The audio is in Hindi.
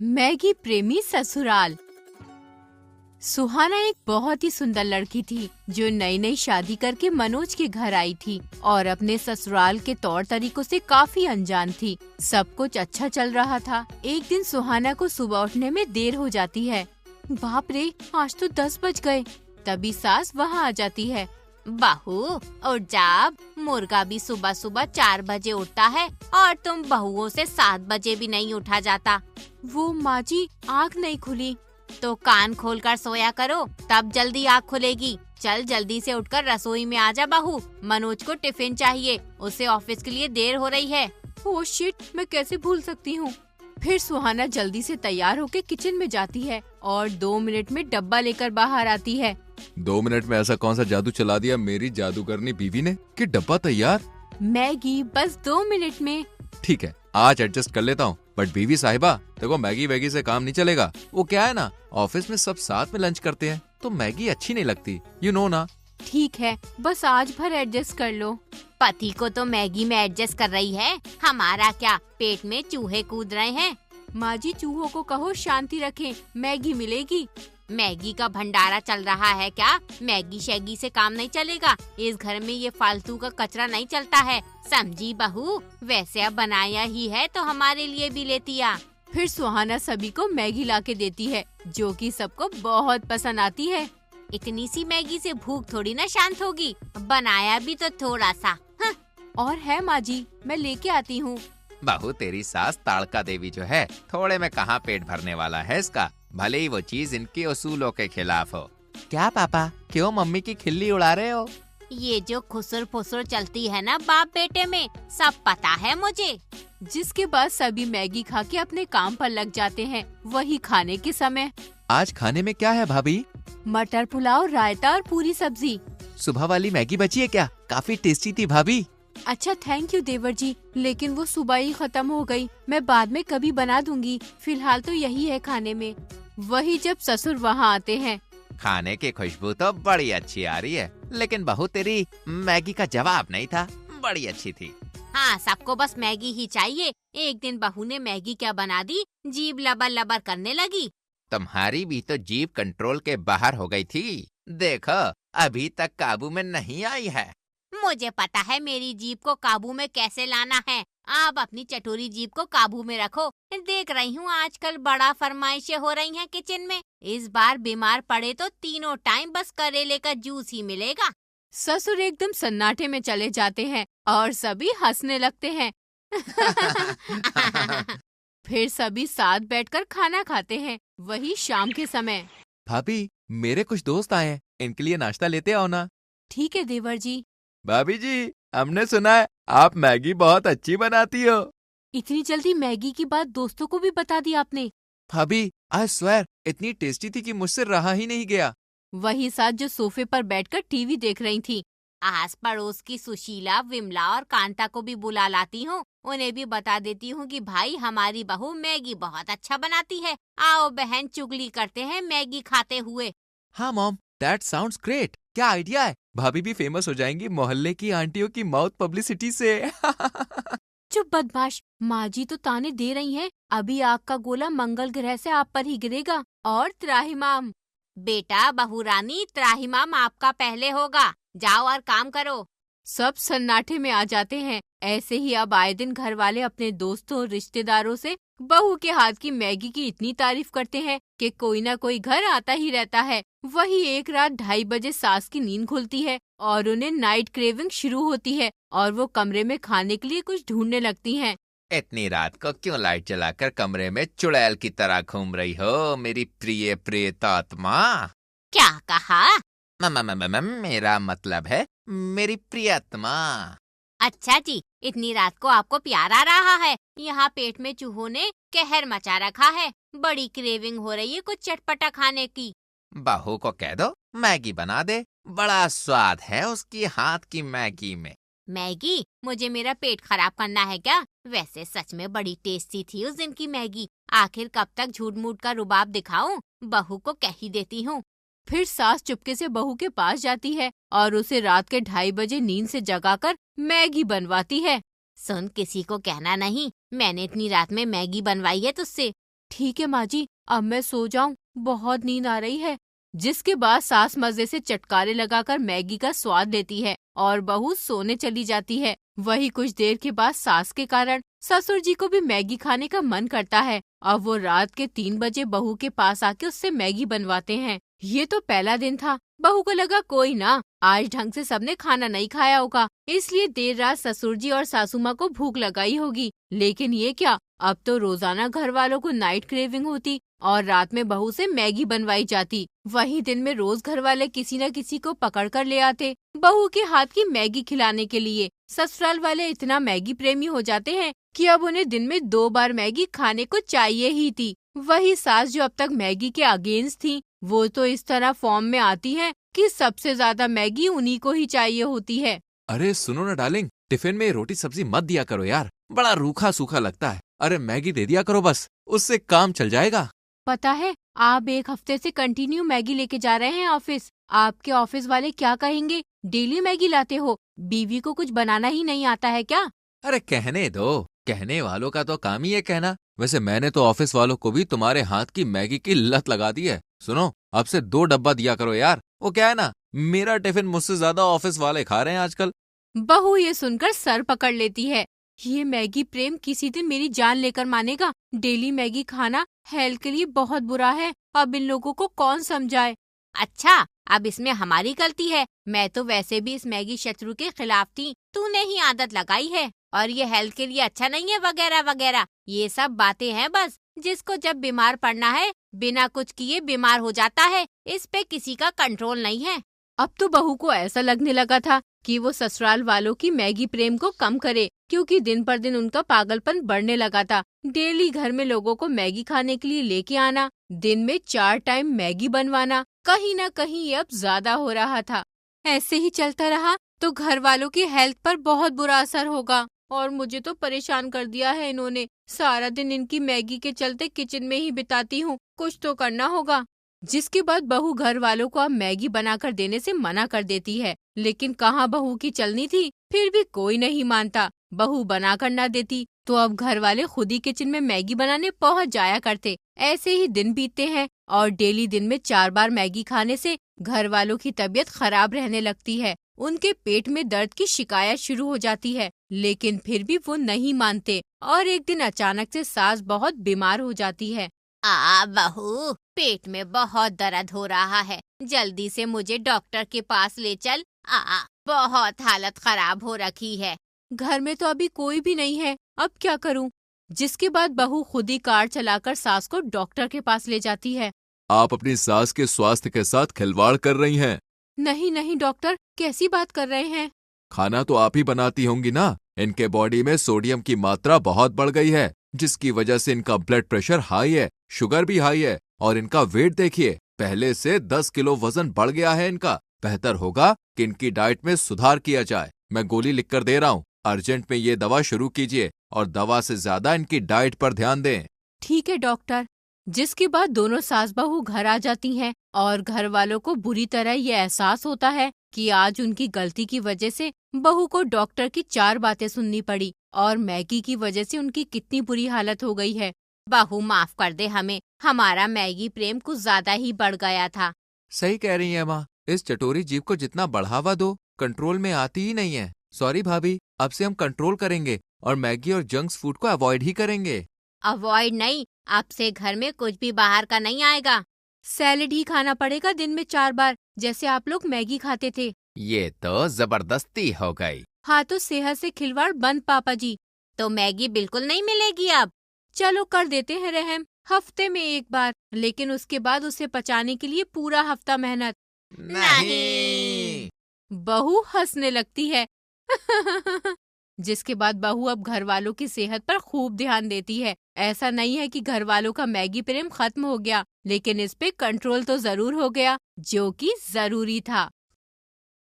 मैगी प्रेमी ससुराल। सुहाना एक बहुत ही सुंदर लड़की थी जो नई नई शादी करके मनोज के घर आई थी और अपने ससुराल के तौर तरीकों से काफी अनजान थी। सब कुछ अच्छा चल रहा था। एक दिन सुहाना को सुबह उठने में देर हो जाती है। बाप रे, आज तो 10 बज गए। तभी सास वहाँ आ जाती है। बहू उठ जा, मुर्गा भी सुबह सुबह 4 बजे उठता है और तुम बहुओं से 7 बजे भी नहीं उठा जाता। वो माँ जी, आँख नहीं खुली। तो कान खोलकर सोया करो, तब जल्दी आँख खुलेगी। चल जल्दी से उठकर रसोई में आ जा बहू, मनोज को टिफिन चाहिए, उसे ऑफिस के लिए देर हो रही है। ओह शिट, मैं कैसे भूल सकती हूँ। फिर सुहाना जल्दी से तैयार होकर किचन में जाती है और 2 मिनट में डब्बा लेकर बाहर आती है। 2 मिनट में ऐसा कौन सा जादू चला दिया मेरी जादूगरनी बीवी ने कि डब्बा तैयार? मैगी बस 2 मिनट में। ठीक है, आज एडजस्ट कर लेता हूँ, बट बीवी साहिबा देखो, मैगी वैगी से काम नहीं चलेगा। वो क्या है ना, ऑफिस में सब साथ में लंच करते हैं तो मैगी अच्छी नहीं लगती, यू नो ना। ठीक है, बस आज भर एडजस्ट कर लो। पति को तो मैगी में एडजस्ट कर रही है, हमारा क्या, पेट में चूहे कूद रहे हैं। माँ जी, चूहों को कहो शांति रखें, मैगी मिलेगी। मैगी का भंडारा चल रहा है क्या? मैगी शैगी से काम नहीं चलेगा। इस घर में ये फालतू का कचरा नहीं चलता है, समझी बहू? वैसे अब बनाया ही है तो हमारे लिए भी लेती आ। फिर सुहाना सभी को मैगी लाके देती है, जो कि सबको बहुत पसंद आती है। इतनी सी मैगी से भूख थोड़ी ना शांत होगी, बनाया भी तो थोड़ा सा। और है माँ जी, मैं लेके आती हूँ। बहू तेरी सास ताड़का देवी जो है, थोड़े में कहाँ पेट भरने वाला है इसका, भले ही वो चीज इनके उसूलों के खिलाफ हो। क्या पापा, क्यों मम्मी की खिल्ली उड़ा रहे हो? ये जो खुसुर फुसुर चलती है ना बाप बेटे में, सब पता है मुझे। जिसके बाद सभी मैगी खा के अपने काम पर लग जाते हैं। वही खाने के समय। आज खाने में क्या है भाभी? मटर पुलाव, रायता और पूरी सब्जी। सुबह वाली मैगी बची है क्या? काफी टेस्टी थी भाभी। अच्छा, थैंक यू देवर जी, लेकिन वो सुबह ही खत्म हो गई। मैं बाद में कभी बना दूंगी, फिलहाल तो यही है खाने में। वही जब ससुर वहाँ आते हैं। खाने की खुशबू तो बड़ी अच्छी आ रही है, लेकिन बहू तेरी मैगी का जवाब नहीं था, बड़ी अच्छी थी। हाँ, सबको बस मैगी ही चाहिए। एक दिन बहू ने मैगी क्या बना दी, जीभ लबर लबर करने लगी। तुम्हारी भी तो जीभ कंट्रोल के बाहर हो गई थी, देखो अभी तक काबू में नहीं आई है। मुझे पता है मेरी जीभ को काबू में कैसे लाना है। आप अपनी चटोरी जीभ को काबू में रखो। देख रही हूँ आजकल बड़ा फरमाइशें हो रही हैं किचन में। इस बार बीमार पड़े तो तीनों टाइम बस करेले का जूस ही मिलेगा। ससुर एकदम सन्नाटे में चले जाते हैं और सभी हंसने लगते हैं। फिर सभी साथ बैठकर खाना खाते हैं, वही शाम के समय। भाभी, मेरे कुछ दोस्त आए हैं, इनके लिए नाश्ता लेते आओ ना। ठीक है देवर जी। भाभी जी, हमने सुना है आप मैगी बहुत अच्छी बनाती हो। इतनी जल्दी मैगी की बात दोस्तों को भी बता दी आपने? भाभी, आई स्वेयर इतनी टेस्टी थी कि मुझसे रहा ही नहीं गया। वही साथ जो सोफे पर बैठकर टीवी देख रही थी। आस पड़ोस की सुशीला, विमला और कांता को भी बुला लाती हूँ। उन्हें भी बता देती हूँ कि भाई हमारी बहू मैगी बहुत अच्छा बनाती है। आओ बहन, चुगली करते हैं मैगी खाते हुए। हाँ मॉम, दैट साउंड्स ग्रेट। क्या आइडिया है, भाभी भी फेमस हो जाएंगी मोहल्ले की आंटियों की माउथ पब्लिसिटी से। चुप बदमाश, माँ जी तो ताने दे रही हैं। अभी आग का गोला मंगल ग्रह से आप पर ही गिरेगा। और त्राहिमाम। बेटा बहू रानी, त्राहिमाम आपका पहले होगा। जाओ और काम करो। सब सन्नाटे में आ जाते हैं। ऐसे ही अब आए दिन घर वाले अपने दोस्तों रिश्तेदारों से बहू के हाथ की मैगी की इतनी तारीफ करते हैं कि कोई ना कोई घर आता ही रहता है। वही एक रात 2:30 बजे सास की नींद खुलती है और उन्हें नाइट क्रेविंग शुरू होती है और वो कमरे में खाने के लिए कुछ ढूंढने लगती हैं। इतनी रात को क्यों लाइट जलाकर कमरे में चुड़ैल की तरह घूम रही हो मेरी प्रिय प्रियतात्मा? क्या कहा? मेरा मतलब है मेरी प्रियतमा। अच्छा जी, इतनी रात को आपको प्यार आ रहा है। यहाँ पेट में चूहों ने कहर मचा रखा है। बड़ी क्रेविंग हो रही है कुछ चटपटा खाने की। बहू को कह दो मैगी बना दे, बड़ा स्वाद है उसकी हाथ की मैगी में। मैगी? मुझे मेरा पेट खराब करना है क्या? वैसे सच में बड़ी टेस्टी थी उस दिन की मैगी। आखिर कब तक झूठ मूठ का रुबाब दिखाऊं? बहू को कह ही देती हूँ। फिर सास चुपके से बहू के पास जाती है और उसे रात के 2:30 बजे नींद से जगाकर मैगी बनवाती है। सुन, किसी को कहना नहीं, मैंने इतनी रात में मैगी बनवाई है तुझसे। ठीक है माँ जी, अब मैं सो जाऊं, बहुत नींद आ रही है। जिसके बाद सास मजे से चटकारे लगाकर मैगी का स्वाद लेती है और बहू सोने चली जाती है। वही कुछ देर के बाद सास के कारण ससुर जी को भी मैगी खाने का मन करता है। अब वो रात के 3 बजे बहू के पास आके उससे मैगी बनवाते हैं। ये तो पहला दिन था। बहू को लगा कोई ना, आज ढंग से सबने खाना नहीं खाया होगा, इसलिए देर रात ससुर जी और सासू माँ को भूख लगाई होगी। लेकिन ये क्या, अब तो रोजाना घर वालों को नाइट क्रेविंग होती और रात में बहू से मैगी बनवाई जाती। वही दिन में रोज घर वाले किसी न किसी को पकड़ कर ले आते बहू के हाथ की मैगी खिलाने के लिए। ससुराल वाले इतना मैगी प्रेमी हो जाते हैं कि अब उन्हें दिन में 2 बार मैगी खाने को चाहिए ही थी। वही सास जो अब तक मैगी के अगेंस्ट थी, वो तो इस तरह फॉर्म में आती है कि सबसे ज्यादा मैगी उन्हीं को ही चाहिए होती है। अरे सुनो ना डार्लिंग, टिफिन में रोटी सब्जी मत दिया करो यार, बड़ा रूखा सूखा लगता है। अरे मैगी दे दिया करो बस, उससे काम चल जाएगा। पता है, आप 1 हफ्ते से कंटिन्यू मैगी लेके जा रहे हैं ऑफिस। आपके ऑफिस वाले क्या कहेंगे, डेली मैगी लाते हो, बीवी को कुछ बनाना ही नहीं आता है क्या? अरे कहने दो, कहने वालों का तो काम ही है कहना। वैसे मैंने तो ऑफिस वालों को भी तुम्हारे हाथ की मैगी की लत लगा दी है। सुनो, अब से 2 डब्बा दिया करो यार। वो क्या है ना, मेरा टिफिन मुझसे ज्यादा ऑफिस वाले खा रहे हैं आजकल। बहू ये सुनकर सर पकड़ लेती है। ये मैगी प्रेम किसी दिन मेरी जान लेकर मानेगा। डेली मैगी खाना हेल्थ के लिए बहुत बुरा है। अब इन लोगों को कौन समझाए। अच्छा, अब इसमें हमारी गलती है। मैं तो वैसे भी इस मैगी शत्रु के खिलाफ थी, तूने ही आदत लगाई है। और ये हेल्थ के लिए अच्छा नहीं है वगैरह वगैरह, ये सब बातें हैं बस। जिसको जब बीमार पड़ना है बिना कुछ किए बीमार हो जाता है, इस पे किसी का कंट्रोल नहीं है। अब तो बहू को ऐसा लगने लगा था कि वो ससुराल वालों की मैगी प्रेम को कम करे, क्योंकि दिन पर दिन उनका पागलपन बढ़ने लगा था। डेली घर में लोगों को मैगी खाने के लिए लेके आना, दिन में 4 टाइम मैगी बनवाना, कहीं न कहीं ये अब ज्यादा हो रहा था। ऐसे ही चलता रहा तो घर वालों की हेल्थ पर बहुत बुरा असर होगा। और मुझे तो परेशान कर दिया है इन्होंने। सारा दिन इनकी मैगी के चलते किचन में ही बिताती हूँ, कुछ तो करना होगा। जिसके बाद बहू घर वालों को अब मैगी बनाकर देने से मना कर देती है, लेकिन कहाँ बहू की चलनी थी, फिर भी कोई नहीं मानता। बहू बनाकर न देती तो अब घर वाले खुद ही किचन में मैगी बनाने पहुँच जाया करते। ऐसे ही दिन बीतते हैं और डेली दिन में 4 बार मैगी खाने से घर वालों की तबीयत खराब रहने लगती है। उनके पेट में दर्द की शिकायत शुरू हो जाती है, लेकिन फिर भी वो नहीं मानते। और एक दिन अचानक से सास बहुत बीमार हो जाती है। बहू, पेट में बहुत दर्द हो रहा है, जल्दी से मुझे डॉक्टर के पास ले चल। बहुत हालत खराब हो रखी है। घर में तो अभी कोई भी नहीं है, अब क्या करूं? जिसके बाद बहू खुद ही कार चलाकर सास को डॉक्टर के पास ले जाती है। आप अपनी सास के स्वास्थ्य के साथ खिलवाड़ कर रही हैं। नहीं नहीं डॉक्टर, कैसी बात कर रहे हैं? खाना तो आप ही बनाती होंगी ना। इनके बॉडी में सोडियम की मात्रा बहुत बढ़ गई है, जिसकी वजह से इनका ब्लड प्रेशर हाई है, शुगर भी हाई है, और इनका वेट देखिए, पहले से 10 किलो वजन बढ़ गया है इनका। बेहतर होगा कि इनकी डाइट में सुधार किया जाए। मैं गोली लिखकर दे रहा हूँ, अर्जेंट में ये दवा शुरू कीजिए और दवा से ज्यादा इनकी डाइट पर ध्यान दें। ठीक है डॉक्टर। जिसके बाद दोनों सास बहू घर आ जाती हैं और घर वालों को बुरी तरह ये एहसास होता है कि आज उनकी गलती की वजह से बहू को डॉक्टर की 4 बातें सुननी पड़ी और मैगी की वजह से उनकी कितनी बुरी हालत हो गई है। बहू माफ कर दे हमें, हमारा मैगी प्रेम कुछ ज्यादा ही बढ़ गया था। सही कह रही है माँ, इस चटोरी जीव को जितना बढ़ावा दो कंट्रोल में आती ही नहीं है। सॉरी भाभी, अब से हम कंट्रोल करेंगे और मैगी और जंक्स फूड को अवॉइड ही करेंगे। अवॉइड नहीं, अब से घर में कुछ भी बाहर का नहीं आएगा। सैलेड ही खाना पड़ेगा दिन में 4 बार, जैसे आप लोग मैगी खाते थे। ये तो जबरदस्ती हो गई। हाँ तो सेहत से खिलवाड़ बंद पापा जी। तो मैगी बिल्कुल नहीं मिलेगी अब। चलो कर देते हैं रहम, हफ्ते में 1 बार, लेकिन उसके बाद उसे पचाने के लिए पूरा हफ्ता मेहनत। नहीं। बहू हंसने लगती है। जिसके बाद बहू अब घर वालों की सेहत पर खूब ध्यान देती है। ऐसा नहीं है कि घर वालों का मैगी प्रेम खत्म हो गया, लेकिन इस पे कंट्रोल तो जरूर हो गया, जो कि जरूरी था।